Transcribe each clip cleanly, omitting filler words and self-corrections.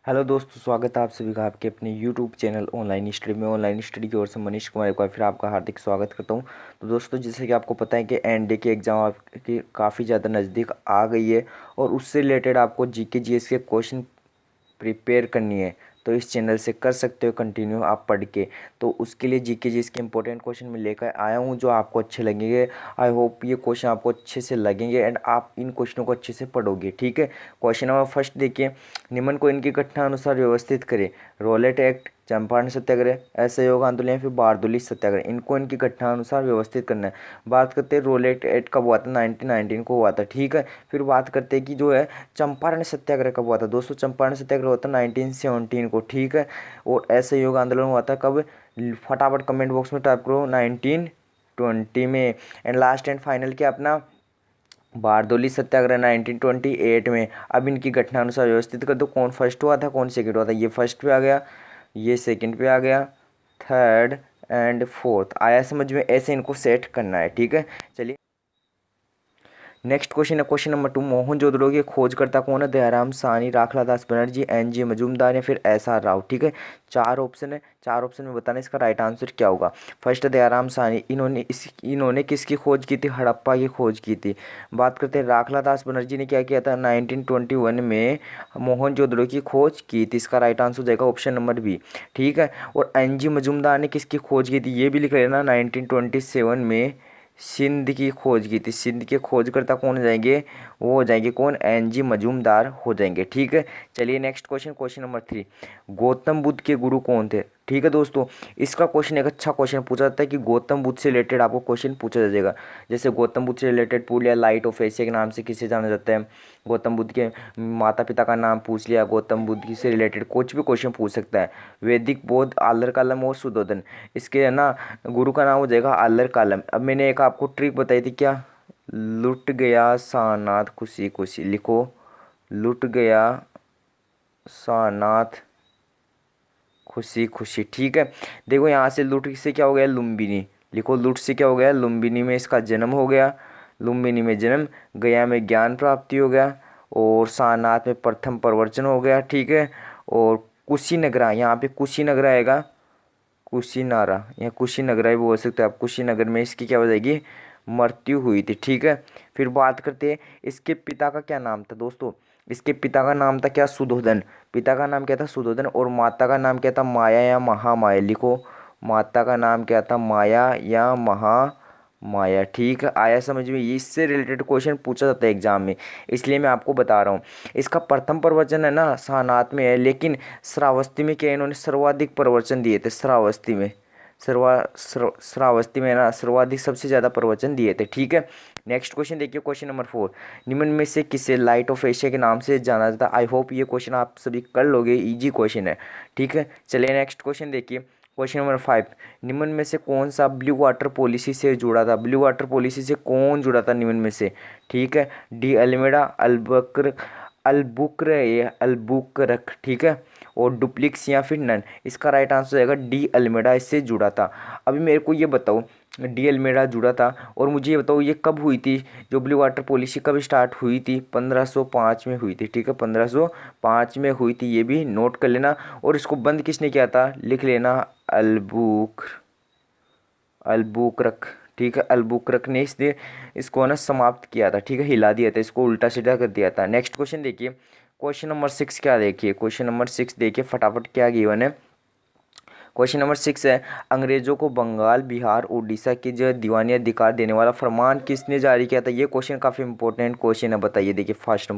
Hello दोस्तों, स्वागत है आप सभी का आपके अपने यूट्यूब चैनल ऑनलाइन स्टडी में। ऑनलाइन स्टडी की ओर से मनीष कुमार एक बार फिर आपका हार्दिक स्वागत करता हूं। तो दोस्तों, जैसे कि आपको पता है कि एनडीए की एग्ज़ाम आपकी काफ़ी ज़्यादा नज़दीक आ गई है और उससे रिलेटेड आपको जीके जीएस के क्वेश्चन प्रिपेयर करनी है तो इस चैनल से कर सकते हो कंटिन्यू आप पढ़ के। तो उसके लिए जीके जी इसके इंपॉर्टेंट क्वेश्चन मैं लेकर आया हूँ जो आपको अच्छे लगेंगे। आई होप ये क्वेश्चन आपको अच्छे से लगेंगे एंड आप इन क्वेश्चनों को अच्छे से पढ़ोगे। ठीक है, क्वेश्चन नंबर फर्स्ट देखिए। निम्न को इनकी घटना अनुसार व्यवस्थित करें। रोलेट एक्ट, चंपारण सत्याग्रह, असहयोग आंदोलन या फिर बारदोली सत्याग्रह। इनको इनकी घटना अनुसार व्यवस्थित करना है। बात करते हैं रोलेट एक्ट कब हुआ था, 1919 को हुआ था। ठीक है, फिर बात करते हैं कि जो है चंपारण सत्याग्रह कब हुआ था। दोस्तों, चंपारण सत्याग्रह हुआ था 1917 को। ठीक है, और असहयोग आंदोलन हुआ था कब, फटाफट कमेंट बॉक्स में टाइप करो, 1920 में। एंड लास्ट एंड फाइनल क्या अपना बारदोली सत्याग्रह 1928 में। अब इनकी घटना अनुसार व्यवस्थित कर दो, कौन फर्स्ट हुआ था कौन सेकंड हुआ था। ये फर्स्ट पे आ गया, ये सेकंड पे आ गया, थर्ड एंड फोर्थ आया समझ में। ऐसे इनको सेट करना है। ठीक है, चलिए नेक्स्ट क्वेश्चन है क्वेश्चन नंबर 2। मोहनजोदड़ो के खोजकर्ता कौन है। दयाराम साहनी, राखलादास बनर्जी, एनजी मजूमदार या फिर एसआर राव। ठीक है, चार ऑप्शन है, चार ऑप्शन में बताना इसका राइट आंसर क्या होगा। फर्स्ट दयाराम साहनी, इन्होंने किसकी खोज की थी, हड़प्पा की खोज की थी। बात करते हैं राखलादास बनर्जी ने क्या किया था, 1921 में मोहनजोदड़ो की खोज की थी। इसका राइट आंसर हो जाएगा ऑप्शन नंबर बी। ठीक है, और एनजी मजूमदार ने किसकी खोज की थी, ये भी लिख लेना, 1927 में सिंध की खोज की थी। सिंध के खोजकर्ता कौन हो जाएंगे, वो हो जाएंगे कौन, एनजी मजूमदार हो जाएंगे। ठीक है, चलिए next question question number 3। Gautam Buddha के गुरु कौन थे। ठीक है दोस्तों, इसका क्वेश्चन एक अच्छा क्वेश्चन पूछा जाता है कि गौतम बुद्ध से रिलेटेड आपको क्वेश्चन पूछा जाएगा। जैसे गौतम बुद्ध से रिलेटेड पूछ लिया, लाइट ऑफ एशिया के नाम से किसे जाना जाता है। गौतम बुद्ध के माता पिता का नाम पूछ लिया। गौतम बुद्ध से रिलेटेड कुछ भी क्वेश्चन पूछ सकता है। वैदिक बौद्ध, आलर कालम और शुद्धोधन। इसके है ना गुरु का नाम हो जाएगा आलर कालम। अब मैंने एक आपको ट्रिक बताई थी क्या, लुट गया सारनाथ खुशी खुशी, लिखो लुट गया सारनाथ खुशी खुशी। ठीक है, देखो यहाँ से लुट से क्या हो गया, लुम्बिनी। लिखो लुट से क्या हो गया, लुम्बिनी में इसका जन्म हो गया। लुम्बिनी में जन्म, गया में ज्ञान प्राप्ति हो गया और सारनाथ में प्रथम प्रवचन हो गया। ठीक है, और कुशीनगरा, यहाँ पे कुशीनगरा आएगा, कुशीनारा या कुशीनगरा भी बोल सकते हैं आप। कुशीनगर में इसकी क्या हो जाएगी, मृत्यु हुई थी। ठीक है, फिर बात करते हैं इसके पिता का क्या नाम था। दोस्तों, इसके पिता का नाम था क्या, सुधोधन। पिता का नाम क्या था, सुधोधन। और माता का नाम क्या था, माया या महामाया। लिखो माता का नाम क्या था, माया या महामाया। ठीक है, आया समझ में। ये इससे रिलेटेड क्वेश्चन पूछा जाता है एग्जाम में, इसलिए मैं आपको बता रहा हूँ। इसका प्रथम प्रवचन है ना सारनाथ में है, लेकिन श्रावस्ती में क्या इन्होंने सर्वाधिक प्रवचन दिए थे। श्रावस्ती में श्रावस्ती में ना सर्वाधिक सबसे ज़्यादा प्रवचन दिए थे। ठीक है, नेक्स्ट क्वेश्चन देखिए क्वेश्चन नंबर 4। निम्न में से किसे लाइट ऑफ एशिया के नाम से जाना जाता है। आई होप ये क्वेश्चन आप सभी कर लोगे, इजी क्वेश्चन है। ठीक है, चलिए नेक्स्ट क्वेश्चन देखिए क्वेश्चन नंबर 5। निम्न में से कौन सा ब्लू वाटर पॉलिसी से जुड़ा था। ब्लू वाटर पॉलिसी से कौन जुड़ा था निम्न में से। ठीक है, डी अल्मेडा, अल्बुकरक। ठीक है, और डुप्लिक्स या फिर नन। इसका राइट आंसर जाएगा डी अल्मेडा, इससे जुड़ा था। अभी मेरे को ये बताओ, डी अल्मेडा जुड़ा था, और मुझे ये बताओ ये कब हुई थी, जो ब्लू वाटर पॉलिसी कब स्टार्ट हुई थी। 1505 में हुई थी। ठीक है, 1505 में हुई थी, ये भी नोट कर लेना। और इसको बंद किसने किया था, लिख लेना, अल्बुकरक। ठीक है, अल्बुकरक ने इसको ना समाप्त किया था। ठीक है, हिला दिया था, इसको उल्टा सीधा कर दिया था। नेक्स्ट क्वेश्चन देखिए क्वेश्चन नंबर 6 क्या देखिए, क्वेश्चन नंबर 6 देखिए फटाफट क्या गिवन है। क्वेश्चन नंबर 6 है, अंग्रेजों को बंगाल, बिहार, उड़ीसा की जो दीवानी अधिकार देने वाला फरमान किसने जारी किया था। ये क्वेश्चन काफ़ी इंपॉर्टेंट क्वेश्चन है, बताइए। देखिए फास्ट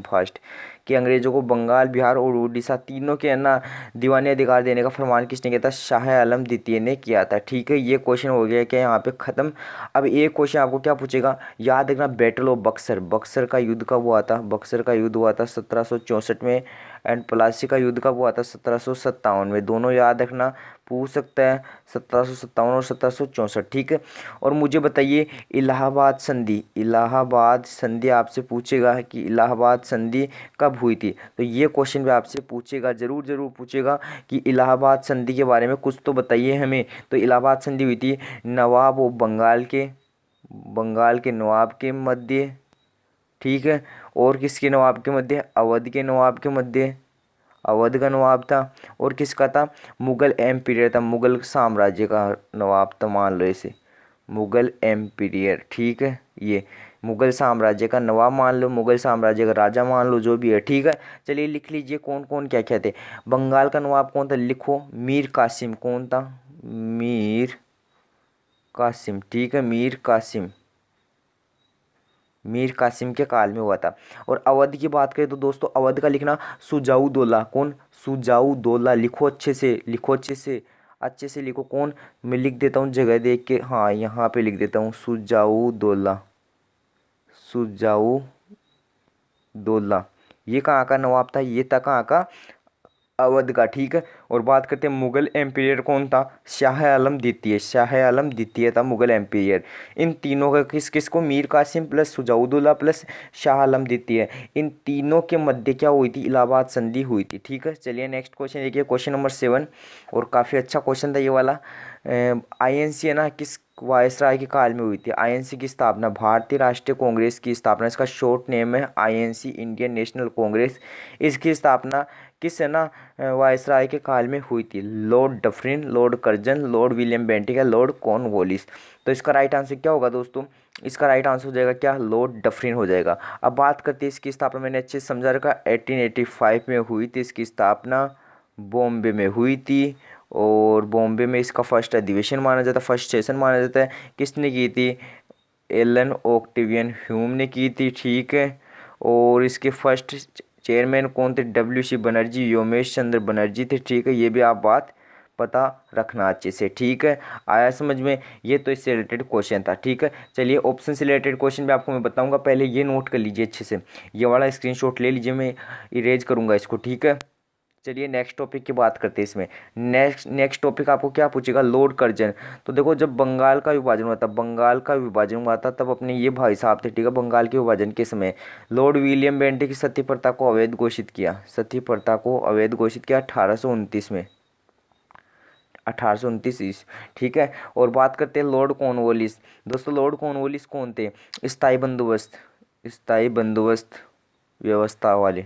कि अंग्रेजों को बंगाल, बिहार और उड़ीसा तीनों के ना दीवानी अधिकार देने का फरमान किसने किया था, शाह आलम द्वितीय ने किया था। ठीक है, ये क्वेश्चन हो गया क्या यहाँ पे ख़त्म। अब एक क्वेश्चन आपको क्या पूछेगा, याद रखना, बैटल ऑफ बक्सर। बक्सर का युद्ध कब हुआ था, बक्सर का युद्ध हुआ था 1764 में। एंड प्लासी का युद्ध कब हुआ था, 1757 में। दोनों याद रखना, पूछ सकता है 1757 और 1764। ठीक है, और मुझे बताइए इलाहाबाद संधि, इलाहाबाद संधि आपसे पूछेगा कि इलाहाबाद संधि कब हुई थी। तो ये क्वेश्चन भी आपसे पूछेगा, जरूर जरूर पूछेगा कि इलाहाबाद संधि के बारे में कुछ तो बताइए हमें। तो इलाहाबाद संधि हुई थी नवाब और बंगाल के नवाब के मध्य। ठीक है, और किसके नवाब के मध्य, अवध के नवाब के मध्य, अवध का नवाब था। और किसका था? मुगल एम्पीरियर था, मुगल साम्राज्य का नवाब था, मान लो इसे मुगल एम्पीरियर। ठीक है, ये मुगल साम्राज्य का नवाब मान लो, मुगल साम्राज्य का राजा मान लो, जो भी है। ठीक है, चलिए लिख लीजिए कौन कौन क्या क्या थे। बंगाल का नवाब कौन था? लिखो, मीर कासिम। कौन था? मीर कासिम। ठीक है, मीर कासिम, मीर कासिम के काल में हुआ था। और अवध की बात करें तो दोस्तों अवध का लिखना सुजाउदौला। कौन? सुजाउदौला। लिखो अच्छे से, लिखो अच्छे से, अच्छे से लिखो। कौन? मैं लिख देता हूँ जगह देख के, हाँ यहाँ पे लिख देता हूँ, सुजाउदौला, सुजाउदौला। ये कहाँ का नवाब था? ये था कहाँ का? अवध का। ठीक है, और बात करते हैं मुगल एम्पायर कौन था? शाह आलम द्वितीय, शाह आलम द्वितीय था मुगल एम्पायर। इन तीनों का किस किस को? मीर कासिम प्लस सुजाउदौला प्लस शाह आलम द्वितीय, इन तीनों के मध्य क्या हुई थी? इलाहाबाद संधि हुई थी। ठीक है, चलिए नेक्स्ट क्वेश्चन देखिए, क्वेश्चन नंबर 7। और काफ़ी अच्छा क्वेश्चन था ये वाला। आईएनसी है ना, किस वायसराय के काल में हुई थी? आईएनसी की स्थापना, भारतीय राष्ट्रीय कांग्रेस की स्थापना, इसका शॉर्ट नेम है आईएनसी, इंडियन नेशनल कांग्रेस। इसकी स्थापना किस है ना वायसराय के काल में हुई थी? Lord Dufferin, Lord Curzon, Lord William Bentinck या लॉर्ड कॉर्नवालिस। तो इसका राइट आंसर क्या होगा दोस्तों? इसका राइट आंसर हो जाएगा क्या? लॉर्ड डफरिन हो जाएगा। अब बात करते हैं इसकी स्थापना, मैंने अच्छे से समझा रखा, 1885 में हुई थी इसकी स्थापना, बॉम्बे में हुई थी। और बॉम्बे में इसका फर्स्ट अधिवेशन माना जाता है, फर्स्ट सेशन माना जाता है। किसने की थी? एलन ऑक्टेवियन ह्यूम ने की थी। ठीक है, और इसके फर्स्ट चेयरमैन कौन थे? डब्ल्यू सी बनर्जी, योमेश चंद्र बनर्जी थे। ठीक है, ये भी आप बात पता रखना अच्छे से। ठीक है, आया समझ में? ये तो इससे रिलेटेड क्वेश्चन था। ठीक है, चलिए ऑप्शन से रिलेटेड क्वेश्चन भी आपको मैं बताऊंगा, पहले ये नोट कर लीजिए अच्छे से, ये वाला स्क्रीनशॉट ले लीजिए, मैं इरेज करूंगा इसको। ठीक है, चलिए नेक्स्ट टॉपिक की बात करते हैं इसमें। नेक्स्ट टॉपिक आपको क्या पूछेगा? Lord Curzon. तो देखो, जब बंगाल का विभाजन हुआ था, बंगाल का विभाजन हुआ था, तब अपने ये भाई साहब थे। ठीक है, बंगाल के विभाजन के समय लॉर्ड विलियम बेंटिक की सती प्रथा को अवैध घोषित किया, सती प्रथा को अवैध घोषित किया 1829 में, 1829। ठीक है, और बात करते हैं लॉर्ड कॉर्नवालिस। दोस्तों लॉर्ड कॉर्नवालिस कौन थे? स्थायी बंदोबस्त, स्थायी बंदोबस्त व्यवस्था वाले,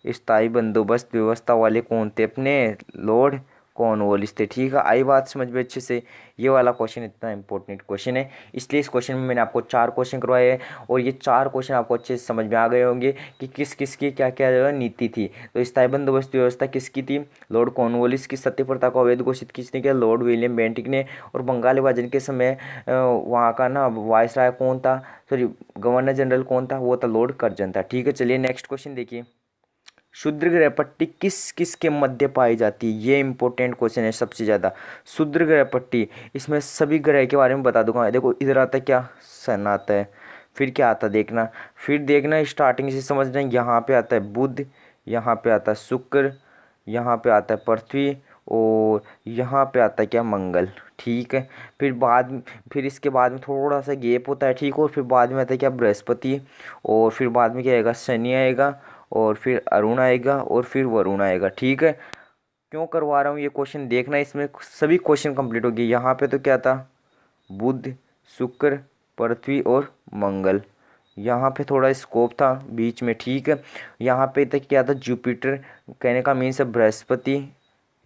स्थायी बंदोबस्त व्यवस्था वाले कौन थे? अपने लॉर्ड कॉर्नवालिस थे। ठीक है, आई बात समझ में अच्छे से? ये वाला क्वेश्चन इतना इंपॉर्टेंट क्वेश्चन है, इसलिए इस क्वेश्चन में मैंने आपको 4 क्वेश्चन करवाए हैं, और ये 4 क्वेश्चन आपको अच्छे से समझ में आ गए होंगे कि किस किस की क्या क्या जो है नीति थी। तो स्थायी बंदोबस्त व्यवस्था किसकी थी? लॉर्ड कॉर्नवालिस की। सत्य प्रथा को अवैध घोषित किसने किया? लॉर्ड विलियम बेंटिक ने। और बंगाल विभाजन के समय वहाँ का ना वायसराय कौन था, सॉरी गवर्नर जनरल कौन था? वो था लॉर्ड कर्जन था। ठीक है, चलिए नेक्स्ट क्वेश्चन देखिए, क्षुद्र ग्रह पट्टी किस किस के मध्य पाई जाती है? ये इंपॉर्टेंट क्वेश्चन है सबसे ज़्यादा। क्षुद्र ग्रह पट्टी, इसमें सभी ग्रह के बारे में बता दूंगा। देखो इधर आता है क्या? सन आता है, फिर क्या आता है देखना, फिर देखना स्टार्टिंग से समझना। यहाँ पे आता है बुध, यहाँ पे आता है शुक्र, यहाँ पे आता है पृथ्वी, और यहाँ पे आता है क्या? मंगल। ठीक है, फिर इसके बाद में थोड़ा सा गैप होता है। ठीक है, और फिर बाद में आता है क्या? बृहस्पति, और फिर बाद में क्या आएगा? शनि आएगा, और फिर अरुण आएगा, और फिर वरुण आएगा। ठीक है, क्यों करवा रहा हूँ ये क्वेश्चन देखना, इसमें सभी क्वेश्चन कंप्लीट हो गए। यहाँ पे तो क्या था? बुध, शुक्र, पृथ्वी और मंगल। यहाँ पे थोड़ा स्कोप था बीच में। ठीक है, यहाँ पे तक क्या था? जुपिटर, कहने का मीन्स है बृहस्पति,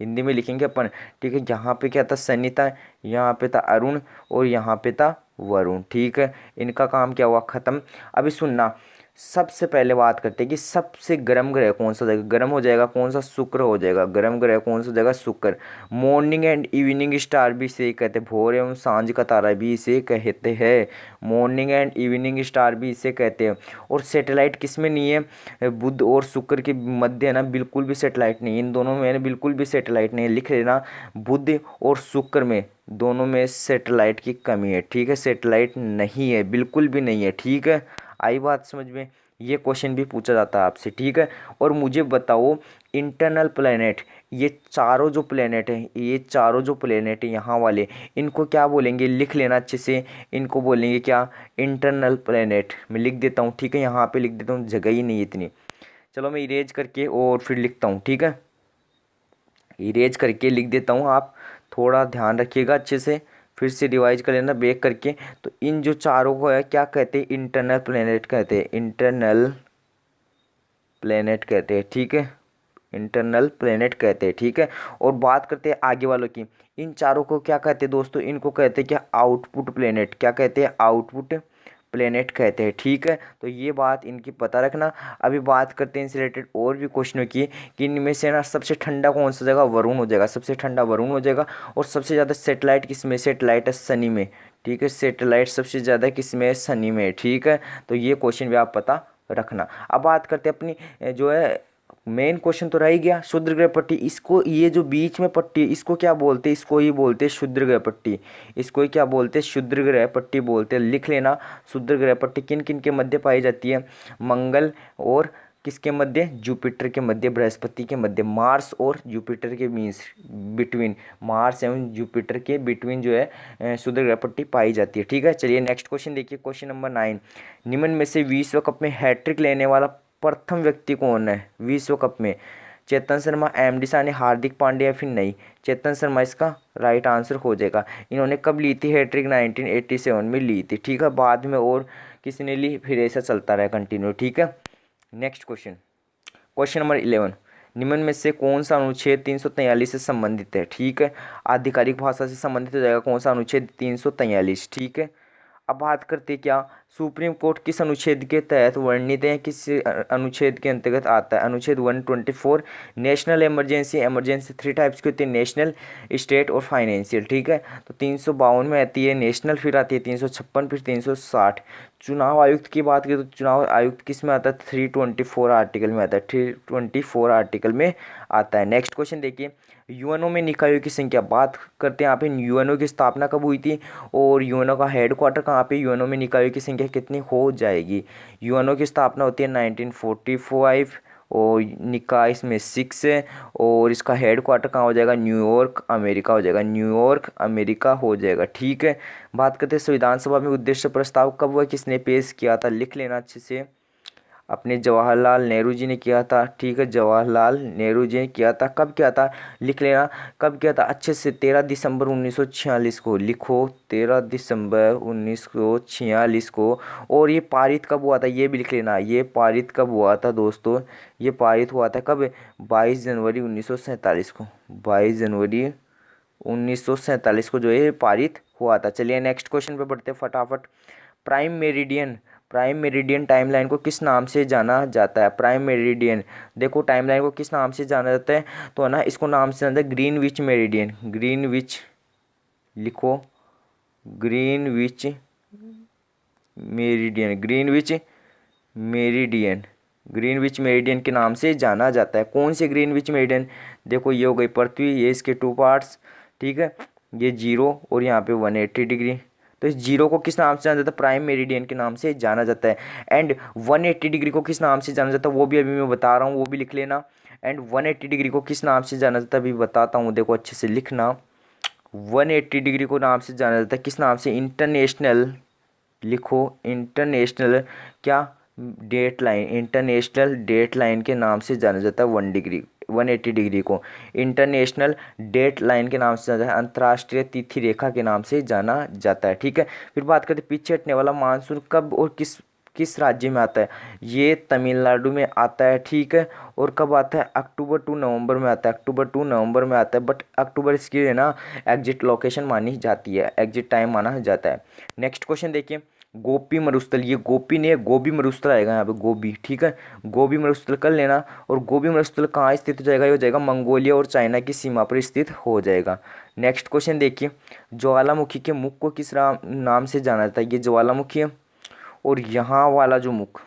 हिंदी में लिखेंगे अपन। ठीक है, यहाँ पे क्या था? शनि था, यहाँ पे था अरुण, और यहाँ पे था वरुण। ठीक है, इनका काम क्या हुआ? खत्म। अभी सुनना, सबसे पहले बात करते हैं कि सबसे गर्म ग्रह कौन सा हो जाएगा? गर्म हो जाएगा कौन सा? शुक्र हो जाएगा। गर्म ग्रह कौन सा हो जाएगा? शुक्र। मॉर्निंग एंड इवनिंग स्टार भी इसे कहते हैं, भोर एवं सांझ का तारा भी इसे कहते हैं, मॉर्निंग एंड इवनिंग स्टार भी इसे कहते हैं। और सैटेलाइट किस में नहीं है? बुध और शुक्र के मध्य है ना, बिल्कुल भी सैटेलाइट नहीं है, इन दोनों में बिल्कुल भी सैटेलाइट नहीं है। लिख लेना, बुध और शुक्र में दोनों में सैटेलाइट की कमी है। ठीक है, सैटेलाइट नहीं है, बिल्कुल भी नहीं है। ठीक है, आई बात समझ में? ये क्वेश्चन भी पूछा जाता है आपसे। ठीक है, और मुझे बताओ इंटरनल प्लेनेट, ये चारों जो प्लेनेट हैं, ये चारों जो प्लेनेट हैं यहाँ वाले, इनको क्या बोलेंगे? लिख लेना अच्छे से, इनको बोलेंगे क्या? Internal planet. मैं लिख देता हूँ। ठीक है, यहाँ पे लिख देता हूँ, जगह ही नहीं है इतनी। चलो मैं इरेज करके और फिर लिखता हूँ। ठीक है, इरेज करके लिख देता हूँ, आप थोड़ा ध्यान रखिएगा अच्छे से, फिर से रिवाइज कर लेना बैक करके। तो इन जो चारों को है क्या कहते हैं? इंटरनल प्लेनेट कहते हैं, इंटरनल प्लेनेट कहते हैं। ठीक है, इंटरनल प्लेनेट कहते हैं, ठीक है। और बात करते हैं आगे वालों की, इन चारों को क्या कहते हैं दोस्तों, इनको कहते हैं क्या, आउटपुट प्लेनेट। क्या कहते हैं, आउटपुट प्लेनेट कहते हैं, ठीक है। तो ये बात इनकी पता रखना। अभी बात करते हैं इनसे रिलेटेड और भी क्वेश्चनों की, कि इनमें से ना सबसे ठंडा कौन सा जगह, वरुण हो जाएगा, सबसे ठंडा वरुण हो जाएगा। और सबसे ज़्यादा सेटेलाइट किस में, सेटेलाइट है शनि में, ठीक है। सेटेलाइट सबसे ज़्यादा किस में है, शनि में, ठीक है। तो ये क्वेश्चन भी आप पता रखना। अब बात करते हैं अपनी जो है मेन क्वेश्चन तो रह ही गया, क्षुद्र ग्रह पट्टी। इसको, ये जो बीच में पट्टी, इसको क्या बोलते हैं, इसको ही बोलते हैं क्षुद्र ग्रह पट्टी। इसको ही क्या बोलते हैं, क्षुद्र ग्रह पट्टी बोलते हैं। लिख लेना, क्षुद्र ग्रह पट्टी किन किन के मध्य पाई जाती है, मंगल और किसके मध्य, जुपिटर के मध्य, बृहस्पति के मध्य, मार्स और जुपिटर के मीन्स बिटवीन, मार्स एवं जुपिटर के बिटवीन जो है क्षुद्र ग्रह पट्टी पाई जाती है, ठीक है। चलिए नेक्स्ट क्वेश्चन देखिए, क्वेश्चन नंबर 9, निम्न में से विश्व कप में हैट्रिक लेने वाला प्रथम व्यक्ति कौन है विश्व कप में, चेतन शर्मा, एम.डी. सानी, हार्दिक पांड्या या फिर नहीं। चेतन शर्मा इसका राइट आंसर हो जाएगा। इन्होंने कब ली थी हैट्रिक, 1987 में ली थी, ठीक है। बाद में और किसी ने ली, फिर ऐसा चलता रहा कंटिन्यू, ठीक है। नेक्स्ट क्वेश्चन, क्वेश्चन नंबर 11, निम्न में से कौन सा अनुच्छेद 343 से संबंधित है, ठीक है। आधिकारिक भाषा से संबंधित हो जाएगा कौन सा अनुच्छेद, 343, ठीक है। अब बात करते क्या, सुप्रीम कोर्ट किस अनुच्छेद के तहत वर्णित है, किस अनुच्छेद के अंतर्गत आता है, अनुच्छेद 124। नेशनल इमरजेंसी, इमरजेंसी 3 टाइप्स की होती है, नेशनल, स्टेट और फाइनेंशियल, ठीक है। तो 352 में आती है नेशनल, फिर आती है 356, फिर 360। चुनाव आयुक्त की बात करें तो चुनाव आयुक्त किस में आता है, 324 आर्टिकल में आता है, 324 आर्टिकल में आता है। नेक्स्ट क्वेश्चन देखिए, यूएनओ में निकायों की संख्या, बात करते हैं यहाँ पे यूएनओ की स्थापना कब हुई थी और यूएनओ का हेडक्वार्टर कहाँ पे, यूएनओ में निकायों की संख्या कितनी हो जाएगी। यूएनओ की स्थापना होती है 1945 और निकाय इसमें 6 है और इसका हेडक्वार्टर कहाँ हो जाएगा, न्यूयॉर्क अमेरिका हो जाएगा, न्यूयॉर्क अमेरिका हो जाएगा, ठीक है। बात करते हैं संविधान सभा में उद्देश्य प्रस्ताव कब हुआ, किसने पेश किया था, लिख लेना अच्छे से, अपने जवाहरलाल नेहरू जी ने किया था, ठीक है। जवाहरलाल नेहरू जी ने किया था, कब किया था, लिख लेना, कब किया था अच्छे से, 13 दिसंबर 1946 को, लिखो 13 दिसंबर 1946 को। और ये पारित कब हुआ था, ये भी लिख लेना, ये पारित कब हुआ था दोस्तों, ये पारित हुआ था कब, 22 जनवरी 1947 को, 22 जनवरी 1947 को जो है पारित हुआ था। चलिए नेक्स्ट क्वेश्चन पे बढ़ते फटाफट। Prime meridian, prime meridian timeline को किस नाम से जाना जाता है, प्राइम मेरिडियन, देखो टाइमलाइन को किस नाम से जाना जाता है, तो है ना इसको नाम से जाना जाता है ग्रीनविच मेरिडियन, ग्रीनविच, लिखो Greenwich meridian, Greenwich meridian, Greenwich meridian के नाम से जाना जाता है। कौन से ग्रीनविच मेरिडियन, देखो ये हो गई पृथ्वी, ये इसके 2 पार्ट्स, ठीक है, ये 0 और यहाँ पे 180 डिग्री। तो इस 0 को किस नाम से जाना जाता है, प्राइम मेरिडियन के नाम से जाना जाता है। एंड 180 डिग्री को किस नाम से जाना जाता है, वो भी अभी मैं बता रहा हूँ, वो भी लिख लेना। एंड 180 डिग्री को किस नाम से जाना जाता है, अभी बताता हूँ, देखो अच्छे से लिखना। 180 डिग्री को नाम से जाना जाता है, किस नाम से, इंटरनेशनल, लिखो इंटरनेशनल क्या, date line, international date line के नाम से जाना जाता है 180 डिग्री को इंटरनेशनल डेट लाइन के नाम से जाना जाता है, अंतर्राष्ट्रीय तिथि रेखा के नाम से जाना जाता है, ठीक है। फिर बात करते हैं पीछे हटने वाला मानसून कब और किस किस राज्य में आता है, ये तमिलनाडु में आता है, ठीक है। और कब आता है, अक्टूबर टू नवंबर में आता है, अक्टूबर टू नवंबर में आता है, बट अक्टूबर इसकी है ना एग्जिट लोकेशन मानी जाती है, एग्जिट टाइम माना जाता है। नेक्स्ट क्वेश्चन देखिए, गोपी मरुस्थल, ये गोपी नहीं है, गोबी मरुस्थल आएगा यहाँ पे, गोबी, ठीक है, गोबी मरुस्थल कर लेना। और गोबी मरुस्थल कहाँ स्थित हो जाएगा, ये हो जाएगा मंगोलिया और चाइना की सीमा पर स्थित हो जाएगा। नेक्स्ट क्वेश्चन देखिए, ज्वालामुखी के मुख को किस नाम से जाना जाता है, ये ज्वालामुखी है। और यहाँ वाला जो मुख,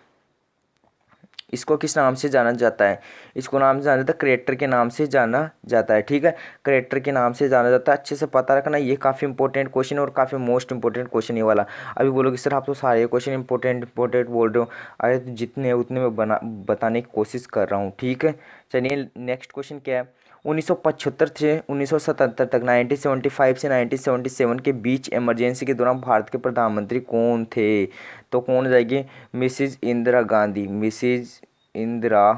इसको किस नाम से जाना जाता है, इसको नाम से जाना जाता है क्रेटर के नाम से जाना जाता है, ठीक है, क्रेटर के नाम से जाना जाता है। अच्छे से पता रखना, ये काफ़ी इंपॉर्टेंट क्वेश्चन और काफ़ी मोस्ट इंपॉर्टेंट क्वेश्चन ये वाला। अभी बोलोगे सर आप तो सारे क्वेश्चन इंपॉर्टेंट बोल रहे हो, अरे तो जितने हैं उतने मैं बताने की कोशिश कर रहा हूँ, ठीक है। चलिए नेक्स्ट क्वेश्चन क्या है, 1975 से 1977 तक, 1975 से 1977 के बीच इमरजेंसी के दौरान भारत के प्रधानमंत्री कौन थे, तो कौन हो जाएगी, मिसिज इंदिरा गांधी, मिसिज इंदिरा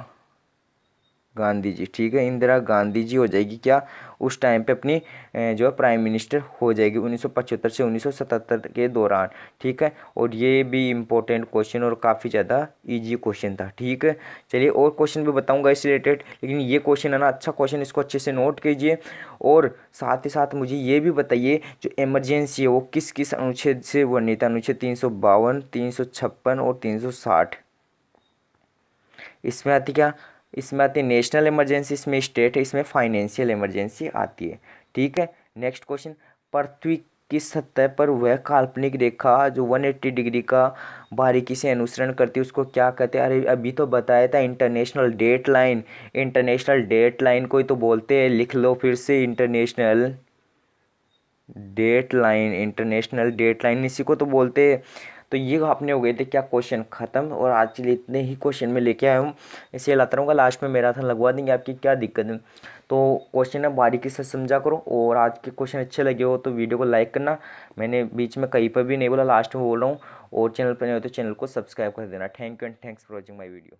गांधी जी, ठीक है, इंदिरा गांधी जी हो जाएगी क्या उस टाइम पे अपनी जो है प्राइम मिनिस्टर हो जाएगी 1975 से 1977 के दौरान, ठीक है। और ये भी इम्पोर्टेंट क्वेश्चन और काफ़ी ज़्यादा इजी क्वेश्चन था, ठीक है। चलिए और क्वेश्चन भी बताऊंगा इससे रिलेटेड, लेकिन ये क्वेश्चन है ना अच्छा क्वेश्चन, इसको अच्छे से नोट कीजिए। और साथ ही साथ मुझे ये भी बताइए जो इमरजेंसी है वो किस किस अनुच्छेद से वर्णित है, अनुच्छेद 352, 356 और 360। इसमें आती क्या, इसमें आती है नेशनल इमरजेंसी, इसमें स्टेट है, इसमें फाइनेंशियल इमरजेंसी आती है, ठीक है। नेक्स्ट क्वेश्चन, पृथ्वी की सतह पर वह काल्पनिक रेखा जो 180 डिग्री का बारीकी से अनुसरण करती है उसको क्या कहते हैं? अरे अभी तो बताया था, international date line. International date line को ही तो बोलते हैं, लिख लो फिर से, international date line, international date line इसी को तो बोलते हैं। तो ये आपने हो गए थे क्या क्वेश्चन खत्म, और आज के लिए इतने ही क्वेश्चन में लेके आया हूँ, इसे लाता रहूँगा, लास्ट में मैराथन लगवा देंगे, आपकी क्या दिक्कत है। तो क्वेश्चन है बारीकी से समझा करो, और आज के क्वेश्चन अच्छे लगे हो तो वीडियो को लाइक करना, मैंने बीच में कहीं पर भी नहीं बोला, लास्ट में बोल रहा हूँ। और चैनल पर नहीं हो तो चैनल को सब्सक्राइब कर देना। Thank you and thanks for watching my video.